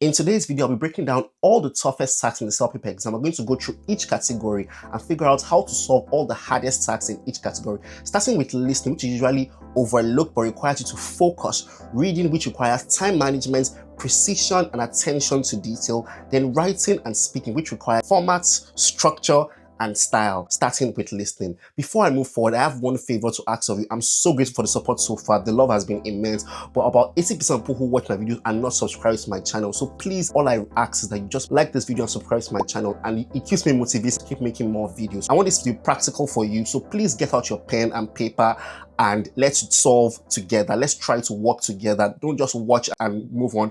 In today's video, I'll be breaking down all the toughest tasks in the CELPIP exam. I'm going to go through each category and figure out how to solve all the hardest tasks in each category. Starting with listening, which is usually overlooked but requires you to focus. Reading, which requires time management, precision, and attention to detail. Then writing and speaking, which requires formats, structure, and style. Starting with listening. Before I move forward, I have one favor to ask of you. I'm so grateful for the support so far. The love has been immense, but about 80% of people who watch my videos are not subscribed to my channel. So please, all I ask is that you just like this video and subscribe to my channel, and it keeps me motivated to keep making more videos. I want this to be practical for you, so please get out your pen and paper and let's solve together. Let's try to work together. Don't just watch and move on.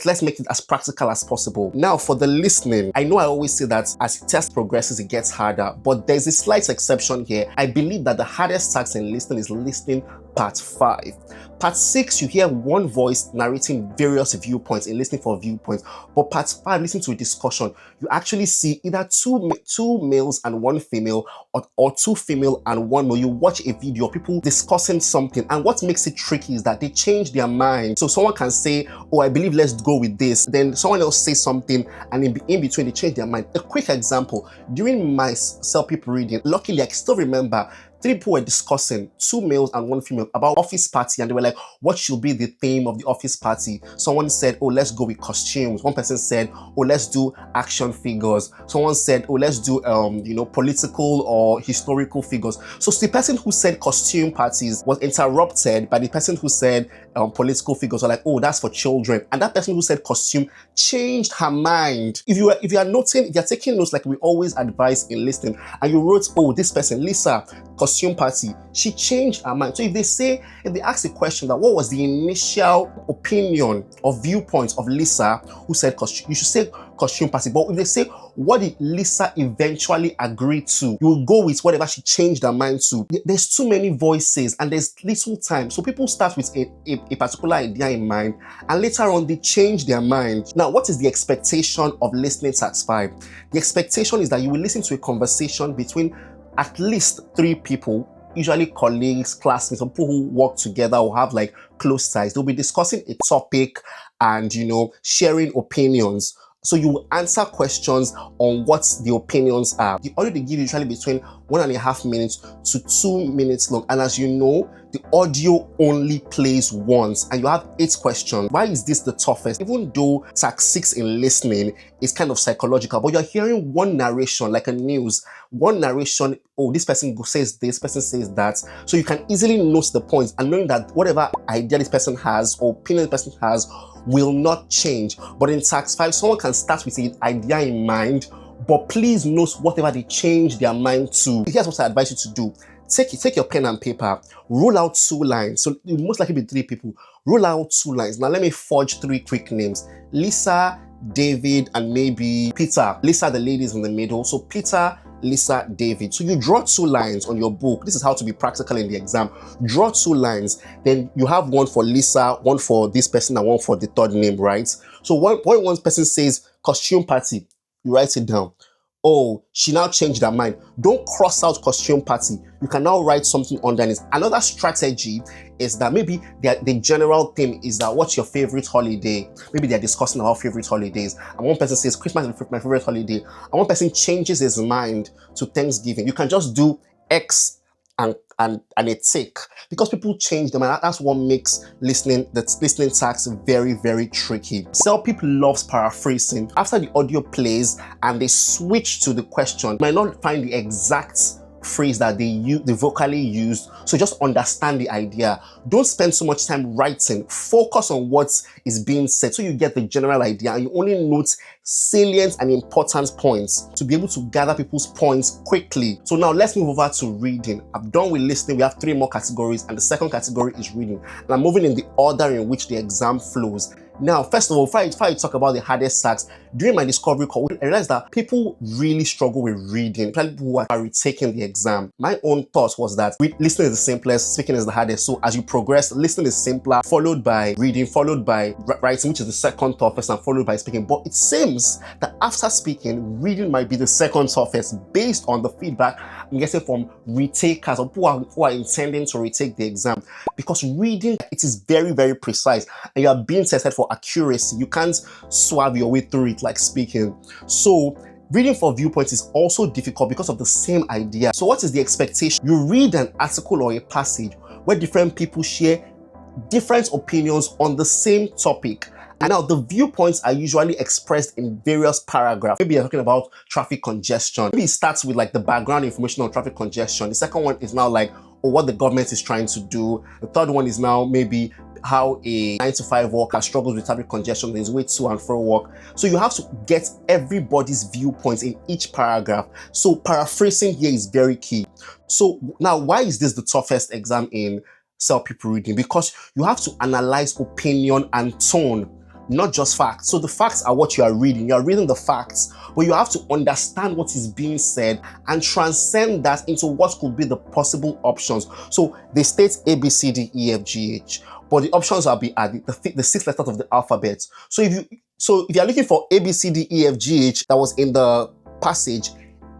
Let's make it as practical as possible. Now for the listening, I know I always say that as the test progresses, it gets harder, but there's a slight exception here. I believe that the hardest task in listening is listening part 5. Part 6, you hear one voice narrating various viewpoints and listening for viewpoints. But part 5, listening to a discussion, you actually see either two males and one female, or two female and one male. You watch a video of people discussing something, and what makes it tricky is that they change their mind. So someone can say, oh, I believe let's go with this. Then someone else says something, and in between they change their mind. A quick example, during my CELPIP reading, luckily I still remember 3 people were discussing, 2 males and 1 female, about office party, and they were like, what should be the theme of the office party? Someone said, oh, let's go with costumes. One person said, oh, let's do action figures. Someone said, oh, let's do political or historical figures. So the person who said costume parties was interrupted by the person who said political figures. Are like, oh, that's for children. And that person who said costume changed her mind. If you are noting, if you're taking notes like we always advise in listening, and you wrote, oh, this person, Lisa, costume party, she changed her mind. So if they ask a question that what was the initial opinion or viewpoint of Lisa who said costume, you should say costume party. But if they say, what did Lisa eventually agree to, you will go with whatever she changed her mind to. There's too many voices and there's little time. So people start with a particular idea in mind, and later on they change their mind. Now, what is the expectation of listening task 5? The expectation is that you will listen to a conversation between at least 3 people, usually colleagues, classmates, or people who work together or have like close ties. They'll be discussing a topic and sharing opinions. So you will answer questions on what the opinions are. The audio they give you usually between 1.5 minutes to 2 minutes long. And as you know, the audio only plays once, and you have 8 questions. Why is this the toughest? Even though task 6 in listening is kind of psychological, but you're hearing one narration, like a news, one narration, oh, this person says this, person says that. So you can easily note the points, and knowing that whatever idea this person has or opinion this person has will not change. But in task 5, someone can start with an idea in mind, but please note whatever they change their mind to. Here's what I advise you to do. Take your pen and paper, rule out 2 lines. So it will most likely be 3 people. Rule out 2 lines. Now let me forge 3 quick names. Lisa, David, and maybe Peter. Lisa, the lady, is in the middle. So Peter, Lisa, David. So you draw 2 lines on your book. This is how to be practical in the exam. Draw 2 lines. Then you have one for Lisa, one for this person, and one for the third name, right? So when one person says costume party, you write it down. Oh, she now changed her mind. Don't cross out costume party. You can now write something underneath. Another strategy is that maybe the general theme is that what's your favorite holiday? Maybe they're discussing about favorite holidays. And one person says Christmas is my favorite holiday. And one person changes his mind to Thanksgiving. You can just do X and a tick, because people change them, and that's what makes listening tasks very, very tricky. CELPIP loves paraphrasing. After the audio plays and they switch to the question, you might not find the exact phrase that they vocally used, so just understand the idea. Don't spend so much time writing. Focus on what is being said so you get the general idea, and you only note salient and important points to be able to gather people's points quickly. So now let's move over to reading. I'm done with listening. We have 3 more categories, and the second category is reading. And I'm moving in the order in which the exam flows. Now, first of all, before I talk about the hardest tasks, during my discovery call, I realized that people really struggle with reading, especially people who are retaking the exam. My own thought was that listening is the simplest, speaking is the hardest. So as you progress, listening is simpler, followed by reading, folled by writing, which is the second toughest, and followed by speaking. But it seems that after speaking, reading might be the second toughest based on the feedback I'm getting from retakers or people who are intending to retake the exam. Because reading, it is very, very precise, and you are being tested for accuracy. You can't swab your way through it like speaking. So reading for viewpoints is also difficult because of the same idea. So what is the expectation? You read an article or a passage where different people share different opinions on the same topic. And now the viewpoints are usually expressed in various paragraphs. Maybe you're talking about traffic congestion. Maybe it starts with like the background information on traffic congestion. The second one is now like, oh, what the government is trying to do. The third one is now maybe how a 9-to-5 worker struggles with traffic congestion on his way to and fro work. So you have to get everybody's viewpoints in each paragraph. So paraphrasing here is very key. So now, why is this the toughest exam in CELPIP reading? Because you have to analyze opinion and tone, not just facts. So the facts are what you are reading. You are reading the facts, but you have to understand what is being said and transcend that into what could be the possible options. So they state A, B, C, D, E, F, G, H, but the options will be at the 6 letters of the alphabet. So if you are looking for A, B, C, D, E, F, G, H that was in the passage,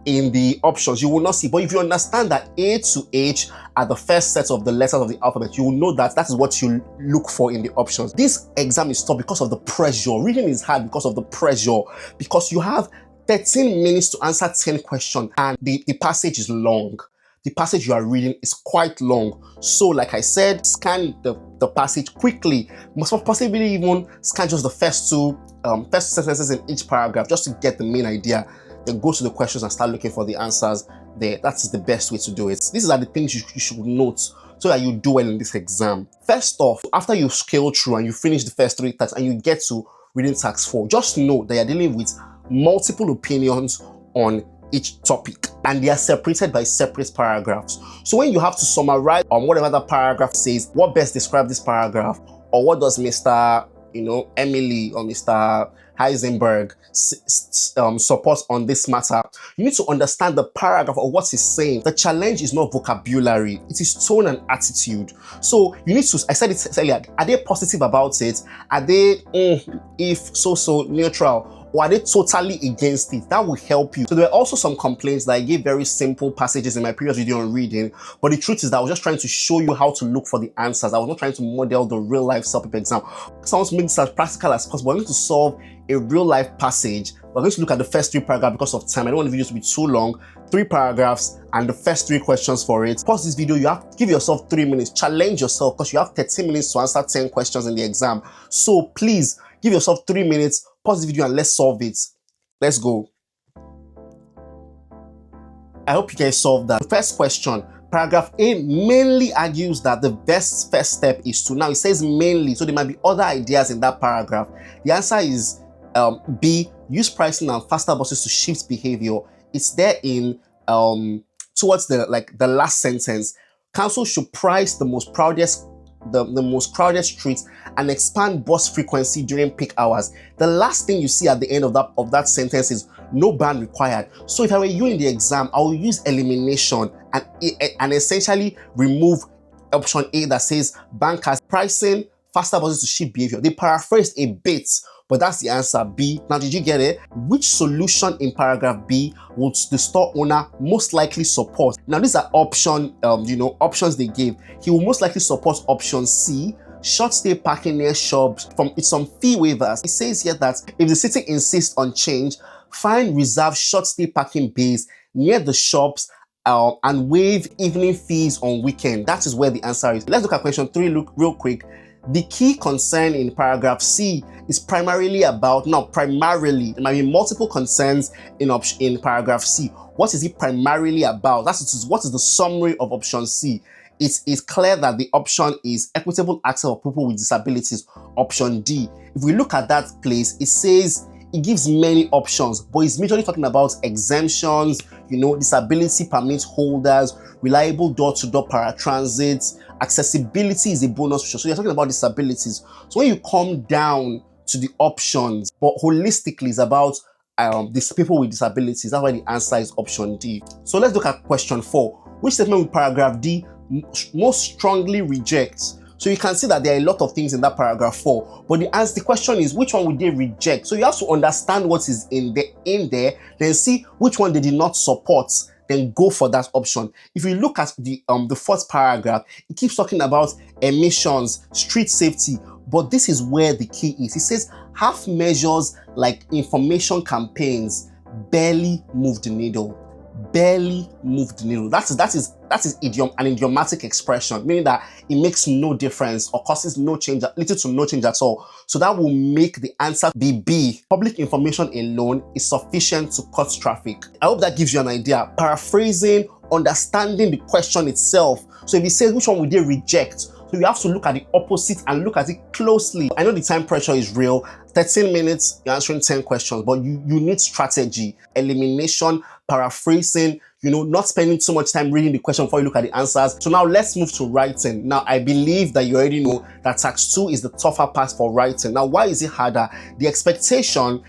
in the options, you will not see. But if you understand that A to H are the first sets of the letters of the alphabet, you will know that that is what you look for in the options. This exam is tough because of the pressure. Reading is hard because of the pressure, because you have 13 minutes to answer 10 questions and the passage is long. The passage you are reading is quite long. So like I said, scan the passage quickly. Most possibly even scan just the first two sentences in each paragraph just to get the main idea. Then go to the questions and start looking for the answers there. That is the best way to do it. These are the things you should note so that you do well in this exam. First off, after you scale through and you finish the first 3 tasks and you get to reading task 4, just know that you're dealing with multiple opinions on each topic and they are separated by separate paragraphs. So when you have to summarize on whatever that paragraph says, what best describes this paragraph, or what does Mr. Emily or Mr. Heisenberg support on this matter, you need to understand the paragraph or what he's saying. The challenge is not vocabulary, it is tone and attitude. So you need to, I said it earlier, are they positive about it? Are they if so neutral? Or are they totally against it? That will help you. So there were also some complaints that I gave very simple passages in my previous video on reading, but the truth is that I was just trying to show you how to look for the answers. I was not trying to model the real life CELPIP exam. So I want to make this as practical as possible. We're going to solve a real life passage. We're going to look at the first 3 paragraphs because of time. I don't want the video to be too long. 3 paragraphs and the first 3 questions for it. Pause this video. You have to give yourself 3 minutes. Challenge yourself because you have 13 minutes to answer 10 questions in the exam. So please give yourself 3 minutes. Pause the video and let's solve it. Let's go. I hope you guys solved that. The first question, paragraph A mainly argues that the best first step is to, now it says mainly, so there might be other ideas in that paragraph. The answer is B, use pricing and faster buses to shift behavior. It's there in towards the last sentence. Council should price the most crowded streets and expand bus frequency during peak hours. The last thing you see at the end of that sentence is no ban required. So if I were you in the exam, I will use elimination and essentially remove option A that says bankers pricing faster buses to shift behavior. They paraphrased a bit, but that's the answer, B. Now, did you get it? Which solution in paragraph B would the store owner most likely support? Now, these are options they gave. He will most likely support option C, short stay parking near shops from some fee waivers. It says here that if the city insists on change, find reserved short stay parking bays near the shops and waive evening fees on weekend. That is where the answer is. Let's look at question 3 real quick. The key concern in paragraph C is primarily about, there might be multiple concerns in paragraph C. What is it primarily about? What is the summary of option C? It is clear that the option is equitable access of people with disabilities, option D. If we look at that place, it says it gives many options, but it's majorly talking about exemptions, disability permit holders, reliable door-to-door paratransit, accessibility is a bonus feature. So you're talking about disabilities. So when you come down to the options, but holistically it's about these people with disabilities. That's why the answer is option D. So let's look at question 4. Which statement with paragraph D most strongly rejects? So you can see that there are a lot of things in that paragraph 4, but the question is which one would they reject? So you have to understand what is in there, then see which one they did not support, then go for that option. If you look at the 4th paragraph, it keeps talking about emissions, street safety, But this is where the key is. He says half measures like information campaigns barely move the needle. Barely move the needle. That is an idiomatic expression, meaning that it makes no difference or causes no change, little to no change at all. So that will make the answer be B. Public information alone is sufficient to cut traffic. I hope that gives you an idea. Paraphrasing, understanding the question itself. So if he says which one would they reject, so you have to look at the opposite and look at it closely. I know the time pressure is real. 13 minutes, you're answering 10 questions, but you need strategy, elimination, paraphrasing, not spending too much time reading the question before you look at the answers. So now let's move to writing. Now, I believe that you already know that task 2 is the tougher part for writing. Now, why is it harder? The expectation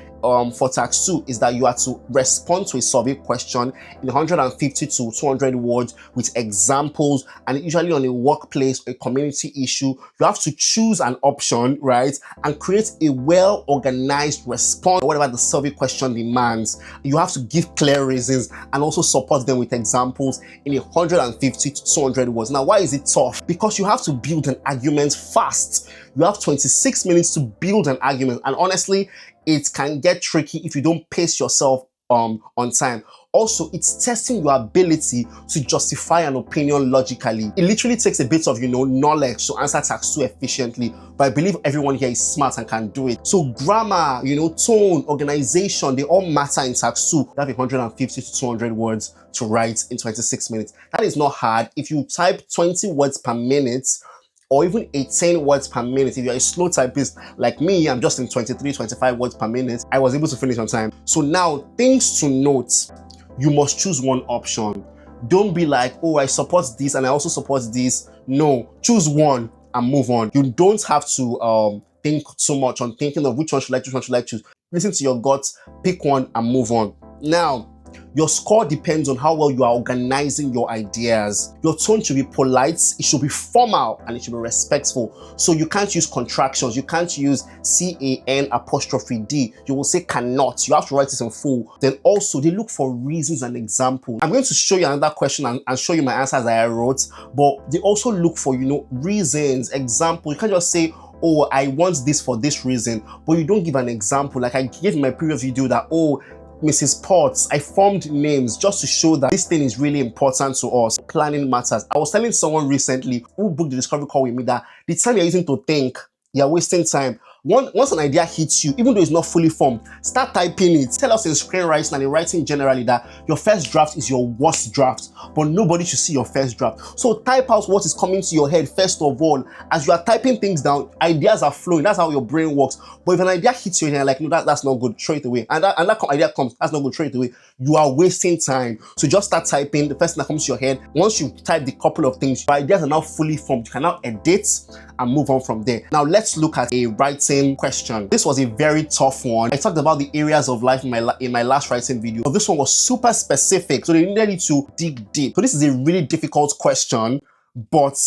for task 2 is that you are to respond to a survey question in 150 to 200 words with examples, and usually on a workplace or a community issue. You have to choose an option, right, and create a well-organized response to whatever the survey question demands. You have to give clear reasons and also support them with examples in 150 to 200 words. Now, why is it tough? Because you have to build an argument fast. You have 26 minutes to build an argument, and honestly, it can get tricky if you don't pace yourself on time. Also, it's testing your ability to justify an opinion logically. It literally takes a bit of, knowledge to answer task 2 efficiently, but I believe everyone here is smart and can do it. So grammar, tone, organization, they all matter in task 2. You have 150 to 200 words to write in 26 minutes. That is not hard. If you type 20 words per minute, or even 18 words per minute. If you're a slow typist like me, I'm just in 23, 25 words per minute. I was able to finish on time. So now, things to note. You must choose one option. Don't be like, oh, I support this and I also support this. No, choose one and move on. You don't have to think so much on thinking of which one should I choose. Listen to your guts, pick one and move on. Now, your score depends on how well you are organizing your ideas. Your tone should be polite, it should be formal, and it should be respectful. So you can't use contractions, you can't use CAN''D. You will say cannot. You have to write it in full. Then also, they look for reasons and examples. I'm going to show you another question and show you my answers that I wrote, but they also look for, reasons, examples. You can't just say, oh, I want this for this reason, but you don't give an example. Like I gave in my previous video that, oh, Mrs. Potts, I formed names just to show that this thing is really important to us. Planning matters. I was telling someone recently who booked the discovery call with me that the time you're using to think, you're wasting time. Once an idea hits you, even though it's not fully formed, start typing it. Tell us in screenwriting and in writing generally that your first draft is your worst draft, but nobody should see your first draft. So type out what is coming to your head first of all. As you are typing things down, ideas are flowing. That's how your brain works. But if an idea hits you and you're like, no, that's not good, throw it away. And that idea comes, that's not good, throw it away. You are wasting time. So just start typing the first thing that comes to your head. Once you type the couple of things, your ideas are now fully formed. You can now edit and move on from there. Now let's look at a writing question. This was a very tough one. I talked about the areas of life in my last writing video, but this one was super specific, so they needed you to dig deep. So this is a really difficult question, but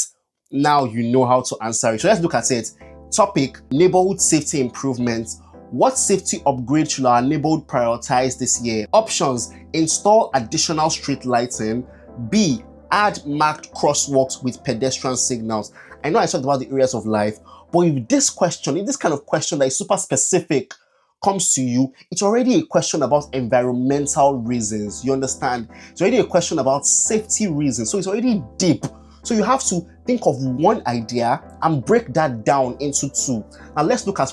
now you know how to answer it. So let's look at it. Topic: neighborhood safety improvements. What safety upgrade should our neighborhood prioritize this year? Options: install additional street lighting. B, add marked crosswalks with pedestrian signals. I know I talked about the areas of life, but if this kind of question that is super specific comes to you, it's already a question about environmental reasons. You understand? It's already a question about safety reasons. So it's already deep. So you have to think of one idea and break that down into two. Now let's look at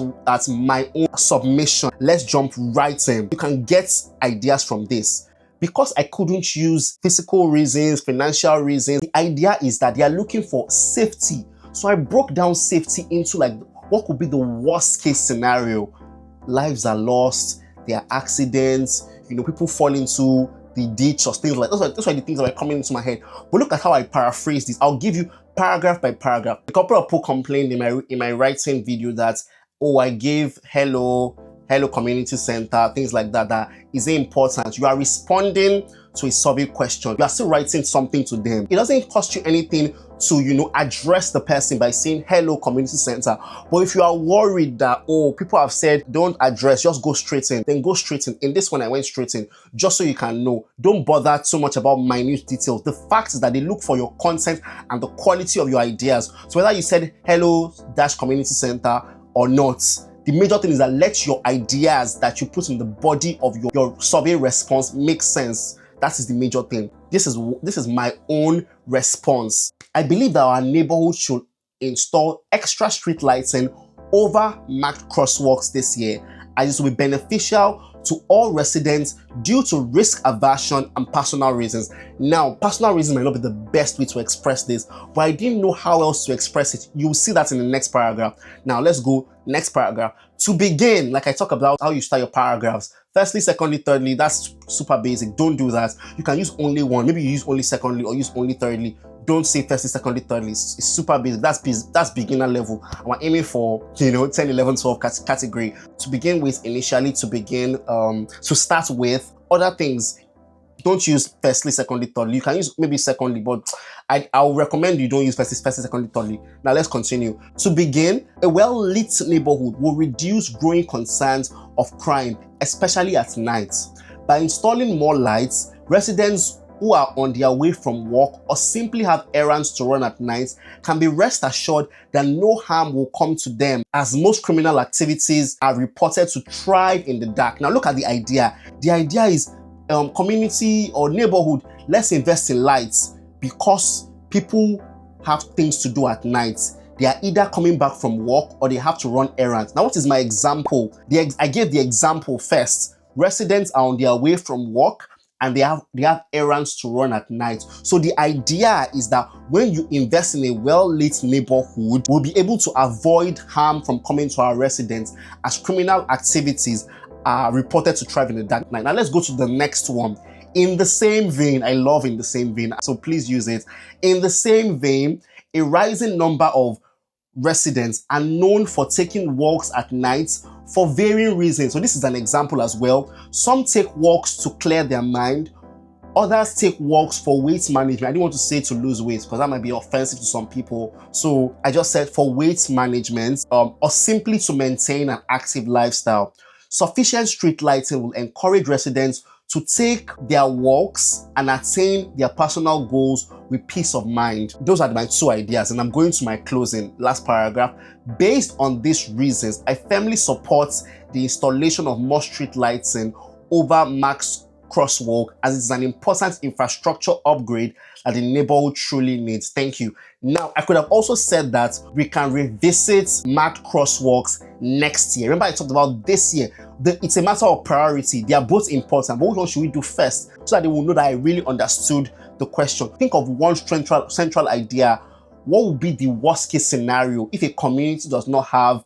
my own submission. Let's jump right in. You can get ideas from this. Because I couldn't use physical reasons, financial reasons, the idea is that they are looking for safety. So I broke down safety into like, what could be the worst case scenario? Lives are lost, there are accidents, people fall into the ditch or things like that. Those are the things that are coming into my head. But look at how I paraphrase this. I'll give you paragraph by paragraph. A couple of people complained in my writing video that, oh, I gave hello community center, things like that. That is important. You are responding to a survey question. You are still writing something to them. It doesn't cost you anything to, address the person by saying, hello, community center. But if you are worried that, oh, people have said, don't address, just go straight in, then go straight in. In this one, I went straight in, just so you can know. Don't bother too much about minute details. The fact is that they look for your content and the quality of your ideas. So whether you said hello dash community center or not, the major thing is that let your ideas that you put in the body of your survey response make sense. That is the major thing. This is my own response. I believe that our neighborhood should install extra street lighting over marked crosswalks this year, as it will be beneficial to all residents due to risk aversion and personal reasons. Now, personal reasons might not be the best way to express this, but I didn't know how else to express it. You'll see that in the next paragraph. Now, let's go next paragraph. To begin, like I talk about how you start your paragraphs. Firstly, secondly, thirdly, that's super basic. Don't do that. You can use only one. Maybe you use only secondly or use only thirdly. Don't say firstly, secondly, thirdly. It's super basic. That's beginner level. And we're aiming for 10, 11, 12 category. To begin with, initially, to start with other things. Don't use firstly, secondly, thirdly. You can use maybe secondly, but I'll recommend you don't use firstly, secondly, thirdly. Now let's continue. To begin, a well-lit neighborhood will reduce growing concerns of crime, especially at night. By installing more lights, residents who are on their way from work or simply have errands to run at night can be rest assured that no harm will come to them, as most criminal activities are reported to thrive in the dark. Now look at the idea. The idea is community or neighborhood, let's invest in lights because people have things to do at night. They are either coming back from work or they have to run errands. Now, what is my example? I gave the example first. Residents are on their way from work and they have errands to run at night. So the idea is that when you invest in a well-lit neighborhood, we'll be able to avoid harm from coming to our residents, as criminal activities are reported to thrive in the dark night. Now let's go to the next one. In the same vein, I love in the same vein, so please use it. In the same vein, a rising number of residents are known for taking walks at night for varying reasons. So this is an example as well. Some take walks to clear their mind. Others take walks for weight management. I didn't want to say to lose weight because that might be offensive to some people. So I just said for weight management or simply to maintain an active lifestyle. Sufficient street lighting will encourage residents to take their walks and attain their personal goals with peace of mind. Those are my two ideas, and I'm going to my closing, last paragraph. Based on these reasons, I firmly support the installation of more street lighting over max crosswalk, as it's an important infrastructure upgrade that the neighborhood truly needs. Thank you. Now, I could have also said that we can revisit marked crosswalks next year. Remember, I talked about this year. It's a matter of priority. They are both important, but which one should we do first so that they will know that I really understood the question? Think of one central idea. What would be the worst case scenario if a community does not have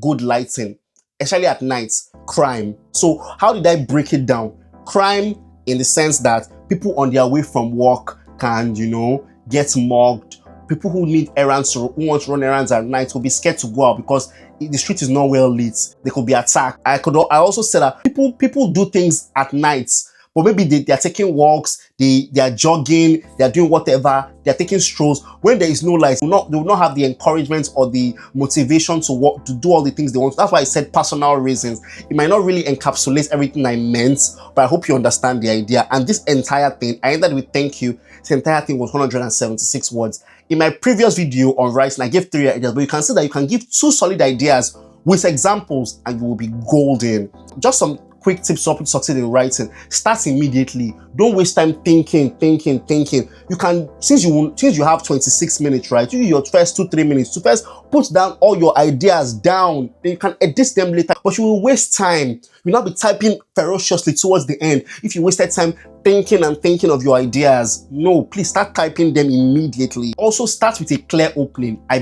good lighting, especially at night? Crime. So how did I break it down? Crime in the sense that people on their way from work can, get mugged. People who who want to run errands at night will be scared to go out because the street is not well lit. They could be attacked. I also said that people do things at night, but maybe they are taking walks, they are jogging, they are doing whatever, they are taking strolls. When there is no light, they will not have the encouragement or the motivation to do all the things they want. That's why I said personal reasons. It might not really encapsulate everything I meant, but I hope you understand the idea. And this entire thing, I ended with thank you. This entire thing was 176 words. In my previous video on writing, I gave 3 ideas, but you can see that you can give 2 solid ideas with examples and you will be golden. Just some quick tips to help you succeed in writing. Start immediately. Don't waste time thinking. You can, since you have 26 minutes, right? You use your first 2-3 minutes to first put down all your ideas down. Then you can edit them later, but you will waste time. You'll not be typing ferociously towards the end if you wasted time thinking of your ideas. No, please start typing them immediately. Also, start with a clear opening. I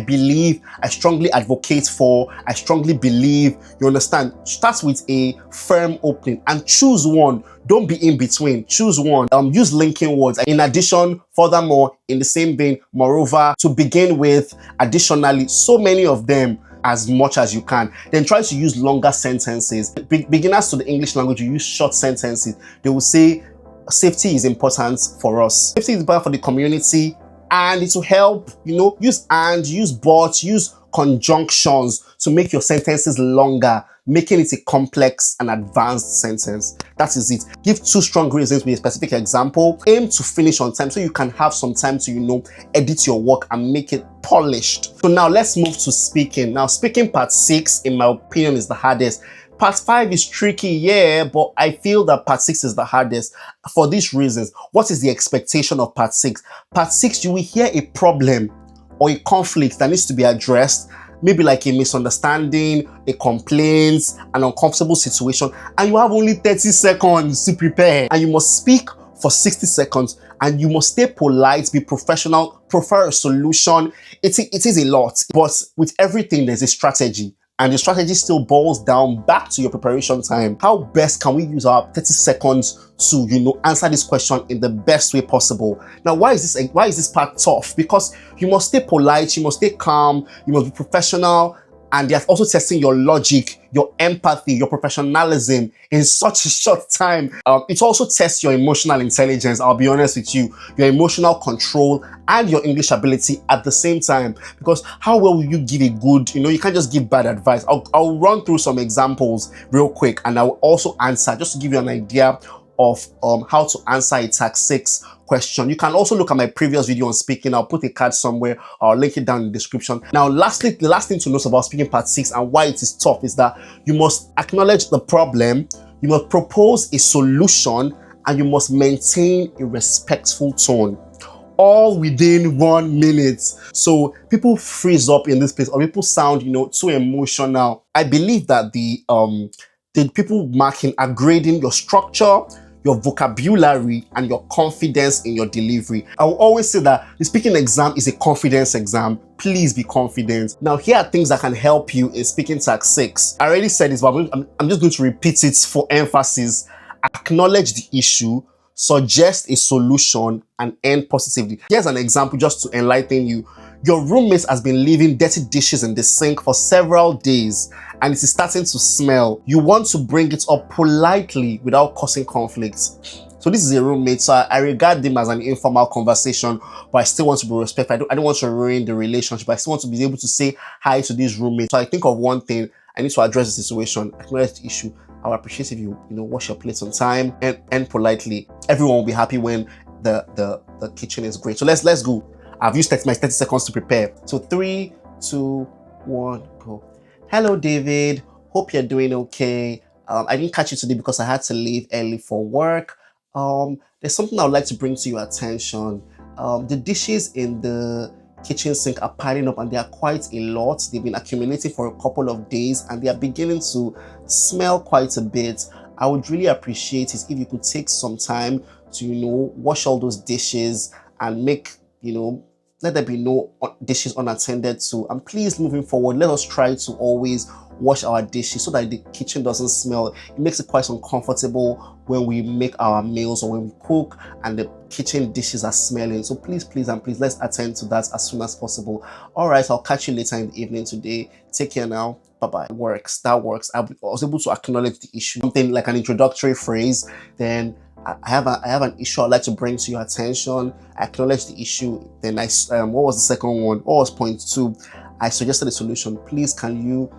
strongly advocate for, I strongly believe, you understand? Start with a firm opening and choose one. Don't be in between. Choose one. Use linking words. In addition, furthermore, in the same vein, moreover, to begin with, additionally, so many of them, as much as you can. Then try to use longer sentences. Beginners to the English language, you use short sentences. They will say, safety is important for us. Safety is important for the community, and it will help, use and, use but, use conjunctions to make your sentences longer, making it a complex and advanced sentence. That is it. Give 2 strong reasons with a specific example. Aim to finish on time so you can have some time to, edit your work and make it polished. So now let's move to speaking. Now, speaking part 6, in my opinion, is the hardest. Part 5 is tricky, yeah, but I feel that part 6 is the hardest for these reasons. What is the expectation of part 6? Part 6, you will hear a problem or a conflict that needs to be addressed, maybe like a misunderstanding, a complaint, an uncomfortable situation, and you have only 30 seconds to prepare, and you must speak for 60 seconds, and you must stay polite, be professional, prefer a solution. It is a lot, but with everything, there's a strategy. And the strategy still boils down back to your preparation time. How best can we use our 30 seconds to, answer this question in the best way possible? Now, why is this part tough? Because you must stay polite, you must stay calm, you must be professional, and they're also testing your logic, your empathy, your professionalism in such a short time. It also tests your emotional intelligence, I'll be honest with you, your emotional control and your English ability at the same time. Because how well will you give a good, you can't just give bad advice. I'll run through some examples real quick, and I'll also answer, just to give you an idea of how to answer a Tax 6 question. You can also look at my previous video on speaking. I'll put a card somewhere, or I'll link it down in the description. Now, lastly, the last thing to note about speaking part 6 and why it is tough is that you must acknowledge the problem, you must propose a solution, and you must maintain a respectful tone, all within 1 minute. So people freeze up in this place, or people sound, too emotional. I believe that the people marking are grading your structure, your vocabulary, and your confidence in your delivery. I will always say that the speaking exam is a confidence exam. Please be confident. Now, here are things that can help you in speaking Tax 6. I already said this, but I'm just going to repeat it for emphasis. Acknowledge the issue, suggest a solution, and end positively. Here's an example just to enlighten you. Your roommate has been leaving dirty dishes in the sink for several days, and it is starting to smell. You want to bring it up politely without causing conflicts. So this is a roommate, so I regard them as an informal conversation, but I still want to be respectful. I don't want to ruin the relationship. I still want to be able to say hi to this roommate. So I think of one thing, I need to address the situation, acknowledge the issue. I would appreciate if you, wash your plates on time and politely. Everyone will be happy when the kitchen is great. So let's go. I've used my 30 seconds to prepare. So 3, 2, 1, go. Hello, David. Hope you're doing okay. I didn't catch you today because I had to leave early for work. There's something I would like to bring to your attention. The dishes in the kitchen sink are piling up, and they are quite a lot. They've been accumulating for a couple of days, and they are beginning to smell quite a bit. I would really appreciate it if you could take some time to, wash all those dishes and make, let there be no dishes unattended to. And please, moving forward, let us try to always wash our dishes so that the kitchen doesn't smell. It makes it quite uncomfortable when we make our meals or when we cook and the kitchen dishes are smelling. So please, and please, let's attend to that as soon as possible. All right, I'll catch you later in the evening today. Take care now. Bye-bye. That works. I was able to acknowledge the issue. Something like an introductory phrase. Then I have an issue I'd like to bring to your attention. I acknowledge the issue. Then what was the second one? What was point 2? I suggested a solution. Please, can you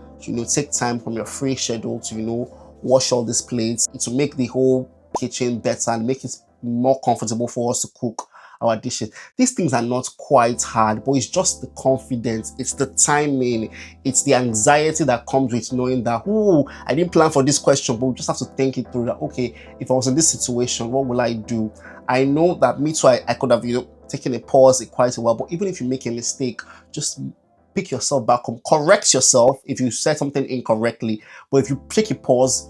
take time from your free schedule to wash all these plates to make the whole kitchen better and make it more comfortable for us to cook our dishes. These things are not quite hard, but it's just the confidence, it's the timing, it's the anxiety that comes with knowing that, I didn't plan for this question, but we just have to think it through that, okay, if I was in this situation, what will I do? I know that me too, I could have, taken a pause quite a while, but even if you make a mistake, just pick yourself back up, correct yourself if you said something incorrectly, but if you take a pause,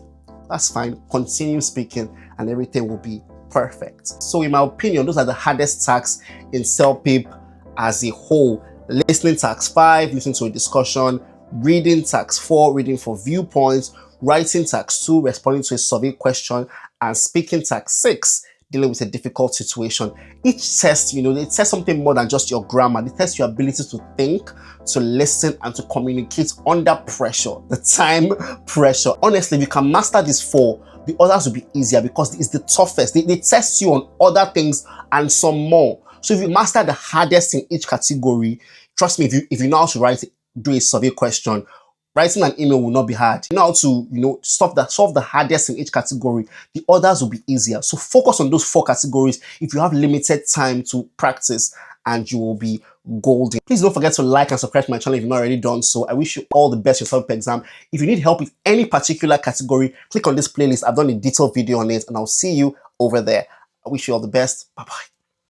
that's fine, continue speaking and everything will be perfect. So in my opinion, those are the hardest tasks in CELPIP as a whole. Listening task 5, listening to a discussion, reading task 4, reading for viewpoints, writing task 2, responding to a survey question, and speaking task 6, dealing with a difficult situation. Each test, it tests something more than just your grammar. It tests your ability to think, to listen, and to communicate under pressure, the time pressure. Honestly, if you can master these four, the others will be easier because it's the toughest. They test you on other things and some more. So if you master the hardest in each category, trust me, if you know how to do a survey question, writing an email will not be hard. You know how to, solve the hardest in each category. The others will be easier. So focus on those four categories if you have limited time to practice, and you will be golden. Please don't forget to like and subscribe to my channel if you've not already done so. I wish you all the best with your CELPIP exam. If you need help with any particular category, click on this playlist. I've done a detailed video on it, and I'll see you over there. I wish you all the best. Bye-bye.